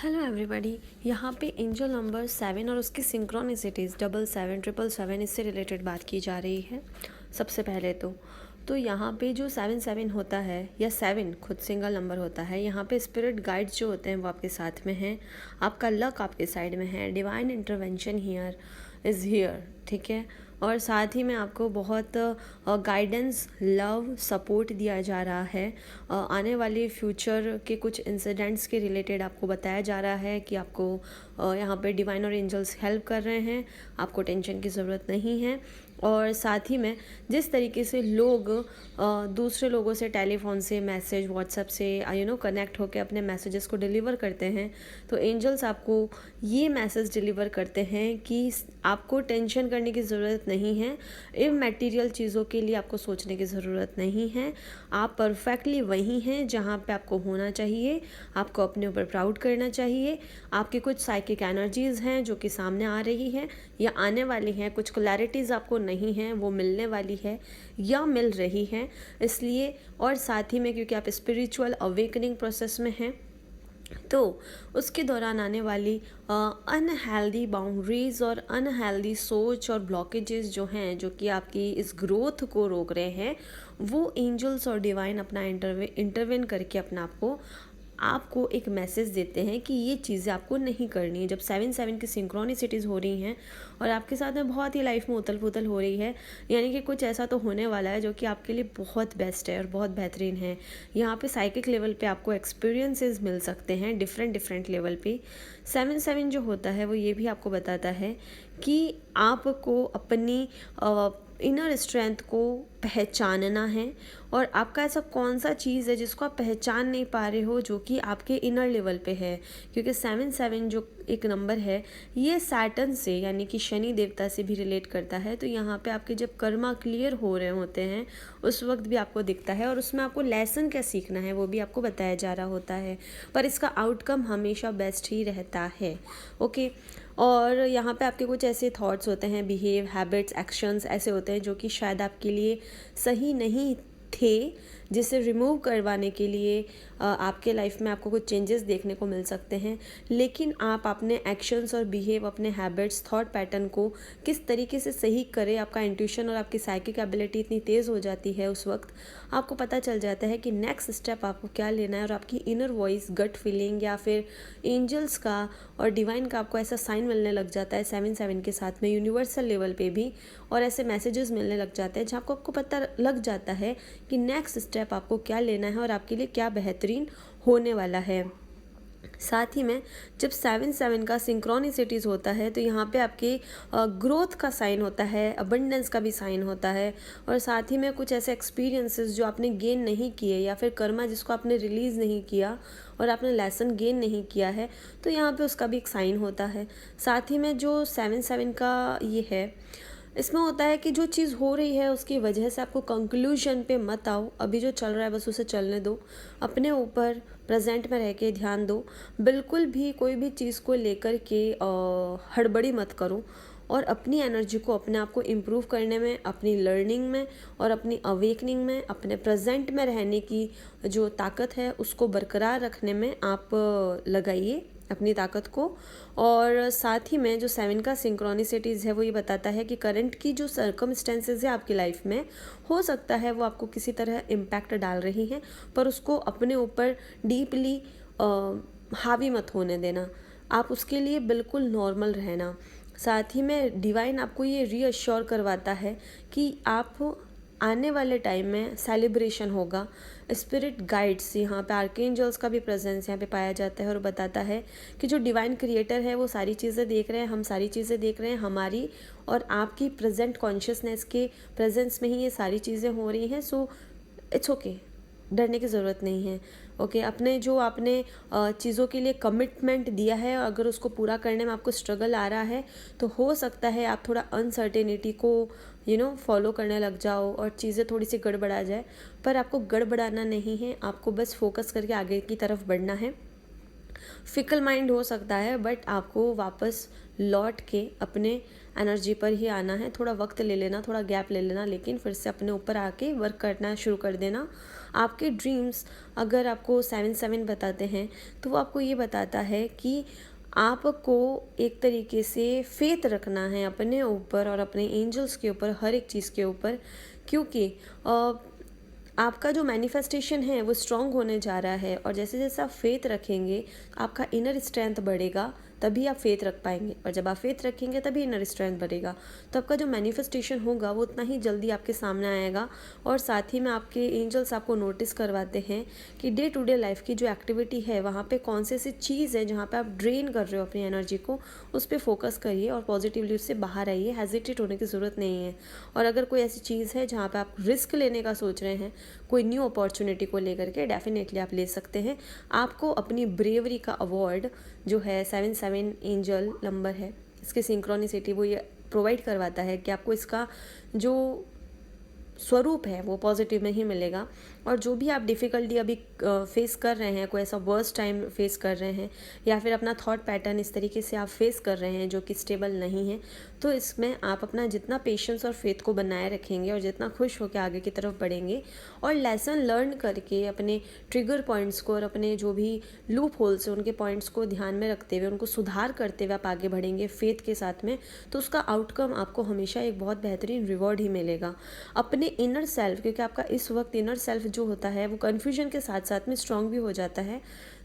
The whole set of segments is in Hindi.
Hello everybody. यहाँ पे एंजल नंबर 7 और उसकी सिंक्रोनिसिटीज़ 777 777 इससे रिलेटेड बात की जा रही है। सबसे पहले तो यहाँ पे जो 7 होता है या 7 खुद सिंगल नंबर होता है, यहाँ पे स्पिरिट गाइड्स जो होते हैं वो आपके साथ में हैं। आपका लक आपके साइड में है। Divine intervention here is here, ठीक है। और साथ ही में आपको बहुत गाइडेंस, लव, सपोर्ट दिया जा रहा है। आने वाले फ्यूचर के कुछ इंसिडेंट्स के रिलेटेड आपको बताया जा रहा है कि आपको यहाँ पे डिवाइन और एंजल्स हेल्प कर रहे हैं। आपको टेंशन की ज़रूरत नहीं है। और साथ ही में जिस तरीके से लोग दूसरे लोगों से टेलीफोन से, मैसेज, व्हाट्सएप से कनेक्ट होकर अपने मैसेजेस को डिलीवर करते हैं, तो एंजल्स आपको ये मैसेज डिलीवर करते हैं कि आपको टेंशन करने की ज़रूरत नहीं है। इमैटेरियल चीज़ों के लिए आपको सोचने की ज़रूरत नहीं है। आप परफेक्टली वहीं हैं जहाँ पे आपको होना चाहिए। आपको अपने ऊपर प्राउड करना चाहिए। आपकी कुछ साइकिक एनर्जीज़ हैं जो कि सामने आ रही हैं या आने वाली हैं। कुछ क्लैरिटीज़ आपको नहीं हैं, वो मिलने वाली है या मिल रही हैं। इसलिए और साथ ही में क्योंकि आप स्पिरिचुअल अवेकनिंग प्रोसेस में हैं, तो उसके दौरान आने वाली अनहेल्दी बाउंड्रीज़ और अनहेल्दी सोच और ब्लॉकेजेस जो हैं, जो कि आपकी इस ग्रोथ को रोक रहे हैं, वो एंजल्स और डिवाइन अपना इंटरवेन करके अपना आपको एक मैसेज देते हैं कि ये चीज़ें आपको नहीं करनी है। जब 7 की सिंक्रोनिसिटीज़ हो रही हैं और आपके साथ में बहुत ही लाइफ में उथल पुथल हो रही है, यानी कि कुछ ऐसा तो होने वाला है जो कि आपके लिए बहुत बेस्ट है और बहुत बेहतरीन है। यहाँ पे साइकिक लेवल पे आपको एक्सपीरियंसेस मिल सकते हैं डिफरेंट लेवल पे। 7 जो होता है वो ये भी आपको बताता है कि आपको अपनी इनर स्ट्रेंथ को पहचानना है। और आपका ऐसा कौन सा चीज़ है जिसको आप पहचान नहीं पा रहे हो, जो कि आपके इनर लेवल पे है। क्योंकि 7 जो एक नंबर है, ये सैटर्न से यानी कि शनि देवता से भी रिलेट करता है। तो यहाँ पे आपके जब कर्मा क्लियर हो रहे होते हैं उस वक्त भी आपको दिखता है, और उसमें आपको लेसन क्या सीखना है वो भी आपको बताया जा रहा होता है। पर इसका आउटकम हमेशा बेस्ट ही रहता है। ओके। और यहाँ पे आपके कुछ ऐसे थॉट्स होते हैं, बिहेव, हैबिट्स, एक्शंस ऐसे होते हैं जो कि शायद आपके लिए सही नहीं थे, जिसे रिमूव करवाने के लिए आपके लाइफ में आपको कुछ चेंजेस देखने को मिल सकते हैं। लेकिन आप अपने एक्शंस और बिहेव, अपने हैबिट्स, थॉट पैटर्न को किस तरीके से सही करें, आपका इंट्यूशन और आपकी साइकिक एबिलिटी इतनी तेज़ हो जाती है, उस वक्त आपको पता चल जाता है कि नेक्स्ट स्टेप आपको क्या लेना है। और आपकी इनर वॉइस, गट फीलिंग या फिर एंजल्स का और डिवाइन का आपको ऐसा साइन मिलने लग जाता है 7 के साथ में, यूनिवर्सल लेवल पे भी, और ऐसे मैसेजेस मिलने लग जाते हैं जहाँ आपको पता लग जाता है कि नेक्स्ट स्टेप आपको क्या लेना है और आपके लिए क्या बेहतरीन होने वाला है। साथ ही में जब 7 का सिंक्रोनिसिटीज़ होता है तो यहाँ पे आपके ग्रोथ का साइन होता है, अबंडेंस का भी साइन होता है, और साथ ही में कुछ ऐसे एक्सपीरियंसेस जो आपने गेन नहीं किए या फिर कर्मा जिसको आपने रिलीज़ नहीं किया और आपने लेसन गेन नहीं किया है, तो यहाँ पे उसका भी एक साइन होता है। साथ ही में जो 7 का ये है, इसमें होता है कि जो चीज़ हो रही है उसकी वजह से आपको कंक्लूजन पे मत आओ। अभी जो चल रहा है बस उसे चलने दो। अपने ऊपर प्रेजेंट में रह के ध्यान दो। बिल्कुल भी कोई भी चीज़ को लेकर के हड़बड़ी मत करो, और अपनी एनर्जी को, अपने आप को इम्प्रूव करने में, अपनी लर्निंग में और अपनी अवेकनिंग में, अपने प्रेजेंट में रहने की जो ताकत है उसको बरकरार रखने में आप लगाइए अपनी ताकत को। और साथ ही में जो 7 का सिंक्रोनिसिटीज़ है वो ये बताता है कि करंट की जो सर्कमस्टेंसेस है आपकी लाइफ में, हो सकता है वो आपको किसी तरह इम्पैक्ट डाल रही हैं, पर उसको अपने ऊपर डीपली हावी मत होने देना। आप उसके लिए बिल्कुल नॉर्मल रहना। साथ ही में डिवाइन आपको ये रीअश्योर करवाता है कि आप आने वाले टाइम में सेलिब्रेशन होगा। स्पिरिट गाइड्स, यहाँ पे आर्कएंजल्स का भी प्रेजेंस यहाँ पे पाया जाता है और बताता है कि जो डिवाइन क्रिएटर है वो सारी चीज़ें देख रहे हैं, हम सारी चीज़ें देख रहे हैं। हमारी और आपकी प्रेजेंट कॉन्शियसनेस के प्रेजेंस में ही ये सारी चीज़ें हो रही हैं। सो इट्स ओके, डरने की ज़रूरत नहीं है। ओके। अपने जो आपने चीज़ों के लिए कमिटमेंट दिया है, अगर उसको पूरा करने में आपको स्ट्रगल आ रहा है तो हो सकता है आप थोड़ा अनसर्टेनिटी को फॉलो करने लग जाओ और चीज़ें थोड़ी सी गड़बड़ा जाए। पर आपको गड़बड़ाना नहीं है, आपको बस फोकस करके आगे की तरफ बढ़ना है। फिकल माइंड हो सकता है, बट आपको वापस लौट के अपने एनर्जी पर ही आना है। थोड़ा वक्त ले लेना, थोड़ा गैप ले लेना, लेकिन फिर से अपने ऊपर आके वर्क करना शुरू कर देना। आपके ड्रीम्स अगर आपको 7-7 बताते हैं तो वो आपको ये बताता है कि आपको एक तरीके से फेथ रखना है अपने ऊपर और अपने एंजल्स के ऊपर, हर एक चीज़ के ऊपर, क्योंकि आपका जो मैनिफेस्टेशन है वो स्ट्रॉन्ग होने जा रहा है। और जैसे जैसे आप फेथ रखेंगे आपका इनर स्ट्रेंथ बढ़ेगा, तभी आप फेथ रख पाएंगे, और जब आप फेथ रखेंगे तभी इनर स्ट्रेंथ बढ़ेगा। तो आपका जो मैनिफेस्टेशन होगा वो उतना ही जल्दी आपके सामने आएगा। और साथ ही में आपके एंजल्स आपको नोटिस करवाते हैं कि डे टू डे लाइफ की जो एक्टिविटी है वहाँ पे कौन सी ऐसी चीज़ है जहाँ पे आप ड्रेन कर रहे हो अपनी एनर्जी को, उस पर फोकस करिए और पॉजिटिवली उससे बाहर आइए। हेजिटेट होने की ज़रूरत नहीं है। और अगर कोई ऐसी चीज़ है जहाँ पे आप रिस्क लेने का सोच रहे हैं, कोई न्यू अपॉर्चुनिटी को लेकर के, डेफिनेटली आप ले सकते हैं। आपको अपनी ब्रेवरी का अवार्ड जो है 7-7 एंजल नंबर है, इसकी सिंक्रोनिसिटी वो ये प्रोवाइड करवाता है कि आपको इसका जो स्वरूप है वो पॉजिटिव में ही मिलेगा। और जो भी आप डिफ़िकल्टी अभी फेस कर रहे हैं, कोई ऐसा वर्स्ट टाइम फेस कर रहे हैं, या फिर अपना थॉट पैटर्न इस तरीके से आप फेस कर रहे हैं जो कि स्टेबल नहीं है, तो इसमें आप अपना जितना पेशेंस और फेथ को बनाए रखेंगे और जितना खुश होकर आगे की तरफ बढ़ेंगे और लेसन लर्न करके अपने ट्रिगर पॉइंट्स को और अपने जो भी लूप होल्स हैं उनके पॉइंट्स को ध्यान में रखते हुए, उनको सुधार करते हुए आप आगे बढ़ेंगे फेथ के साथ में, तो उसका आउटकम आपको हमेशा एक बहुत बेहतरीन रिवॉर्ड ही मिलेगा। अपने इनर सेल्फ, क्योंकि आपका इस वक्त इनर सेल्फ जो होता है वो कन्फ्यूजन के साथ साथ में स्ट्रांग भी हो जाता है,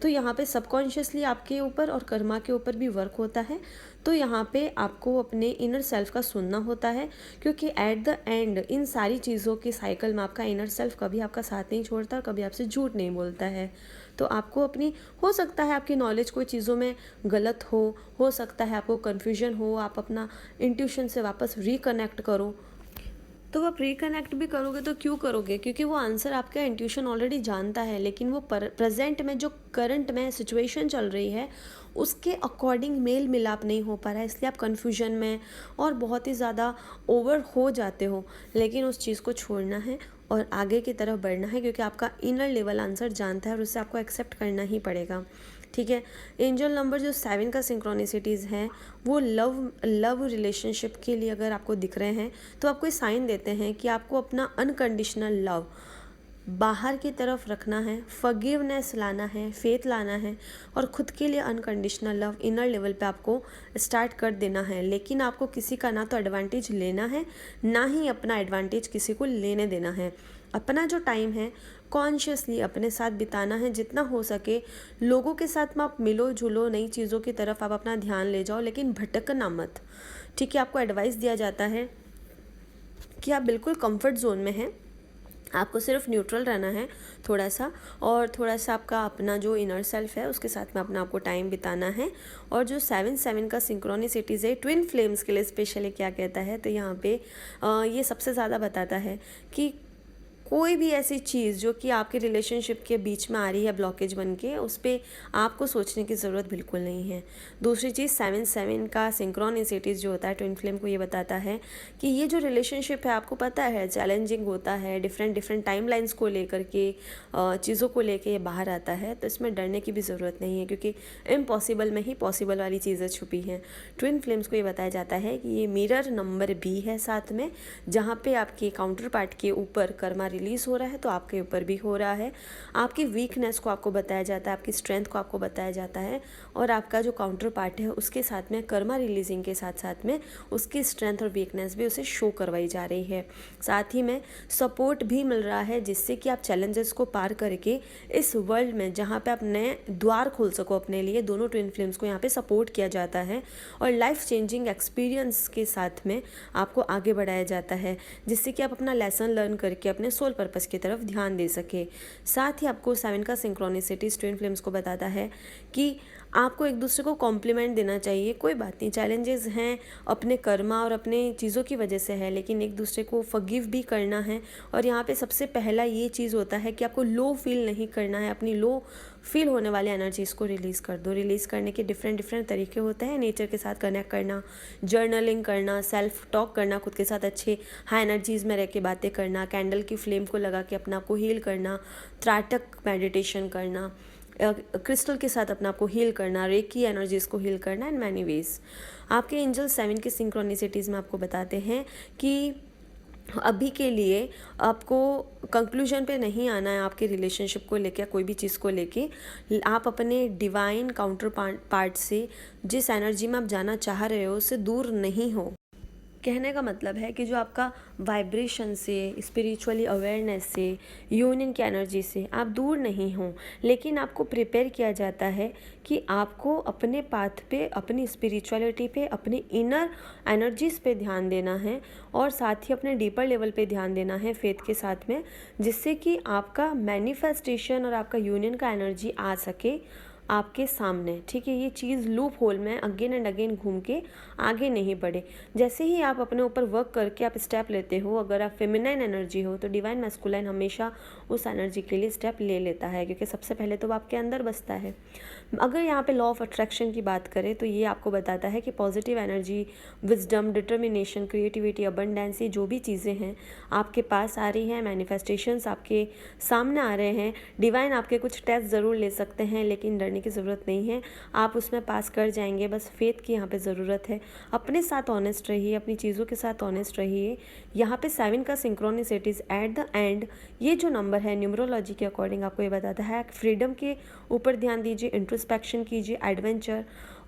तो यहाँ पे सबकॉन्शियसली आपके ऊपर और कर्मा के ऊपर भी वर्क होता है। तो यहाँ पे आपको अपने इनर सेल्फ का सुनना होता है, क्योंकि एट द एंड इन सारी चीज़ों के साइकिल में आपका इनर सेल्फ कभी आपका साथ नहीं छोड़ता और कभी आपसे झूठ नहीं बोलता है। तो आपको अपनी, हो सकता है आपकी नॉलेज कोई चीज़ों में गलत हो सकता है आपको कन्फ्यूजन हो, आप अपना इंट्यूशन से वापस रिकनेक्ट करो, तो आप रिकनेक्ट भी करोगे तो क्यों करोगे, क्योंकि वो आंसर आपका इंट्यूशन ऑलरेडी जानता है, लेकिन वो प्रेजेंट में जो करंट में सिचुएशन चल रही है उसके अकॉर्डिंग मेल मिलाप नहीं हो पा रहा है, इसलिए आप कन्फ्यूजन में और बहुत ही ज़्यादा ओवर हो जाते हो। लेकिन उस चीज़ को छोड़ना है और आगे की तरफ बढ़ना है, क्योंकि आपका इनर लेवल आंसर जानता है और उससे आपको एक्सेप्ट करना ही पड़ेगा। ठीक है। एंजल नंबर जो 7 का सिंक्रोनिसिटीज़ हैं वो लव रिलेशनशिप के लिए अगर आपको दिख रहे हैं तो आपको ये साइन देते हैं कि आपको अपना अनकंडीशनल लव बाहर की तरफ रखना है, फॉरगिवनेस लाना है, फेथ लाना है और खुद के लिए अनकंडीशनल लव इनर लेवल पे आपको स्टार्ट कर देना है। लेकिन आपको किसी का ना तो एडवांटेज लेना है, ना ही अपना एडवांटेज किसी को लेने देना है। अपना जो टाइम है कॉन्शियसली अपने साथ बिताना है, जितना हो सके लोगों के साथ में आप मिलो जुलो, नई चीज़ों की तरफ आप अपना ध्यान ले जाओ, लेकिन भटकना मत। ठीक है। आपको एडवाइस दिया जाता है कि आप बिल्कुल कंफर्ट जोन में हैं, आपको सिर्फ न्यूट्रल रहना है थोड़ा सा, और थोड़ा सा आपका अपना जो इनर सेल्फ है उसके साथ में अपना आपको टाइम बिताना है। और जो 7-7 का सिंक्रोनिसिटीज़ है ट्विन फ्लेम्स के लिए स्पेशली क्या कहता है, तो यहाँ पे ये सबसे ज़्यादा बताता है कि कोई भी ऐसी चीज़ जो कि आपके रिलेशनशिप के बीच में आ रही है ब्लॉकेज बन के, उस पर आपको सोचने की ज़रूरत बिल्कुल नहीं है। दूसरी चीज़ 7-7 का सिंक्रोनिसिटीज़ जो होता है ट्विन फ्लेम को ये बताता है कि ये जो रिलेशनशिप है आपको पता है चैलेंजिंग होता है, डिफरेंट टाइमलाइंस को लेकर के, चीज़ों को लेके ये बाहर आता है, तो इसमें डरने की भी ज़रूरत नहीं है, क्योंकि इम्पॉसिबल में ही पॉसिबल वाली चीज़ें छुपी हैं। ट्विन फ्लेम्स को ये बताया जाता है कि ये मिरर नंबर भी है साथ में, जहाँ पे आपके काउंटर पार्ट के ऊपर कर्मा रिलीज़ हो रहा है तो आपके ऊपर भी हो रहा है। आपकी वीकनेस को आपको बताया जाता है, आपकी स्ट्रेंथ को आपको बताया जाता है, और आपका जो काउंटर पार्ट है उसके साथ में कर्मा रिलीजिंग के साथ साथ में उसकी स्ट्रेंथ और वीकनेस भी उसे शो करवाई जा रही है। साथ ही में सपोर्ट भी मिल रहा है, जिससे कि आप चैलेंजेस को पार करके इस वर्ल्ड में जहाँ पे आप नए द्वार खोल सको अपने लिए, दोनों ट्विन फ्लेम्स को यहाँ पे सपोर्ट किया जाता है और लाइफ चेंजिंग एक्सपीरियंस के साथ में आपको आगे बढ़ाया जाता है, जिससे कि आप अपना लेसन लर्न करके अपने सोल पर्पस की तरफ ध्यान दे सके। साथ ही आपको 7 का सिंक्रोनिसिटीज़ ट्विन फ्लेम्स को बताता है कि आपको एक दूसरे को कॉम्प्लीमेंट देना चाहिए। कोई बात नहीं, चैलेंजेस हैं अपने कर्मा और अपने चीज़ों की वजह से है, लेकिन एक दूसरे को फॉरगिव भी करना है। और यहाँ पे सबसे पहला ये चीज़ होता है कि आपको लो फील नहीं करना है, अपनी लो फील होने वाले एनर्जीज़ को रिलीज़ कर दो। रिलीज़ करने के डिफरेंट तरीके होते हैं, नेचर के साथ कनेक्ट करना, जर्नलिंग करना, सेल्फ टॉक करना, खुद के साथ अच्छे हाई एनर्जीज़ में रह के बातें करना, कैंडल की फ्लेम को लगा के अपना आपको हील करना, त्राटक मेडिटेशन करना, क्रिस्टल के साथ अपने आप को हील करना, रेकी एनर्जीज को हील करना एंड मैनी वेज। आपके एंजल 7 की सिंक्रोनिसिटीज़ में आपको बताते हैं कि अभी के लिए आपको कंक्लूजन पे नहीं आना है आपके रिलेशनशिप को लेके, कोई भी चीज़ को लेके। आप अपने डिवाइन काउंटर पार्ट से जिस एनर्जी में आप जाना चाह रहे हो उससे दूर नहीं हो। कहने का मतलब है कि जो आपका वाइब्रेशन से, स्पिरिचुअली अवेयरनेस से, यूनियन की एनर्जी से आप दूर नहीं हो, लेकिन आपको प्रिपेयर किया जाता है कि आपको अपने पाथ पे, अपनी स्पिरिचुअलिटी पे, अपने इनर एनर्जीज पे ध्यान देना है और साथ ही अपने डीपर लेवल पे ध्यान देना है फेथ के साथ में, जिससे कि आपका मैनिफेस्टेशन और आपका यूनियन का एनर्जी आ सके आपके सामने। ठीक है, ये चीज़ लूप होल में अगेन एंड अगेन घूम के आगे नहीं बढ़े। जैसे ही आप अपने ऊपर वर्क करके आप स्टेप लेते हो, अगर आप फेमिनाइन एनर्जी हो तो डिवाइन मैस्कुलाइन हमेशा उस एनर्जी के लिए स्टेप ले लेता है, क्योंकि सबसे पहले तो वो आपके अंदर बसता है। अगर यहाँ पे लॉ ऑफ अट्रैक्शन की बात करें तो ये आपको बताता है कि positive energy, wisdom, determination, creativity, abundance, ये जो भी चीज़ें हैं आपके पास आ रही हैं, मैनिफेस्टेशंस आपके सामने आ रहे हैं। डिवाइन आपके कुछ टेस्ट ज़रूर ले सकते हैं, लेकिन डरने की ज़रूरत नहीं है, आप उसमें पास कर जाएंगे। बस फेथ की यहाँ पे ज़रूरत है। अपने साथ ऑनेस्ट रहिए, अपनी चीज़ों के साथ ऑनेस्ट रहिए। यहाँ पे 7 का सिंक्रोनिसिटीज़ एट द एंड, ये जो नंबर है न्यूमरोलॉजी के अकॉर्डिंग आपको ये बताता है फ्रीडम के ऊपर ध्यान दीजिए, इंट्रोस्पेक्शन कीजिए, एडवेंचर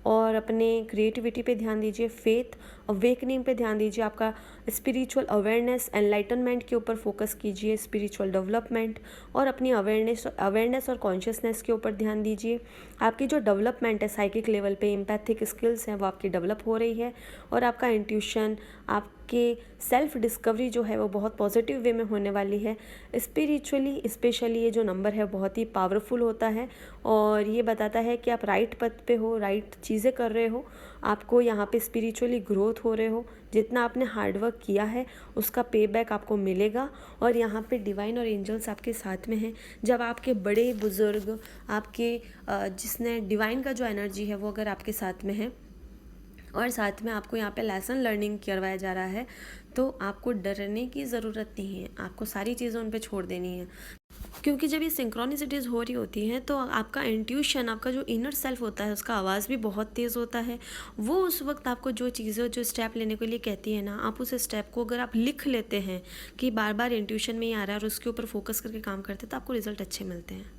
और अपने क्रिएटिविटी पे ध्यान दीजिए, फेथ अवेकनिंग पे ध्यान दीजिए, आपका स्पिरिचुअल अवेयरनेस, एनलाइटनमेंट के ऊपर फोकस कीजिए, स्पिरिचुअल डेवलपमेंट और अपनी अवेयरनेस और कॉन्शियसनेस के ऊपर ध्यान दीजिए। आपकी जो डेवलपमेंट है साइकिक लेवल पे, एम्पैथिक स्किल्स हैं वो आपकी डेवलप हो रही है और आपका इंट्यूशन, आपके सेल्फ डिस्कवरी जो है वो बहुत पॉजिटिव वे में होने वाली है। स्पिरिचुअली स्पेशली ये जो नंबर है बहुत ही पावरफुल होता है और ये बताता है कि आप राइट पथ पे हो, राइट चीज़ें कर रहे हो, आपको यहाँ पे स्पिरिचुअली ग्रोथ हो रहे हो। जितना आपने हार्डवर्क किया है उसका पे बैक आपको मिलेगा और यहाँ पे डिवाइन और एंजल्स आपके साथ में हैं। जब आपके बड़े बुज़ुर्ग, आपके जिसने डिवाइन का जो एनर्जी है वो अगर आपके साथ में है और साथ में आपको यहाँ पे लेसन लर्निंग करवाया जा रहा है, तो आपको डरने की ज़रूरत नहीं है, आपको सारी चीज़ें उन पे छोड़ देनी है। क्योंकि जब ये सिंक्रोनिसिटीज़ हो रही होती हैं तो आपका इंट्यूशन, आपका जो इनर सेल्फ होता है उसका आवाज़ भी बहुत तेज़ होता है। वो उस वक्त आपको जो चीज़ें, जो स्टेप लेने के लिए कहती है ना, आप उस स्टेप को अगर आप लिख लेते हैं कि बार बार इंट्यूशन में ही आ रहा है और उसके ऊपर फोकस करके काम करते हैं तो आपको रिजल्ट अच्छे मिलते हैं।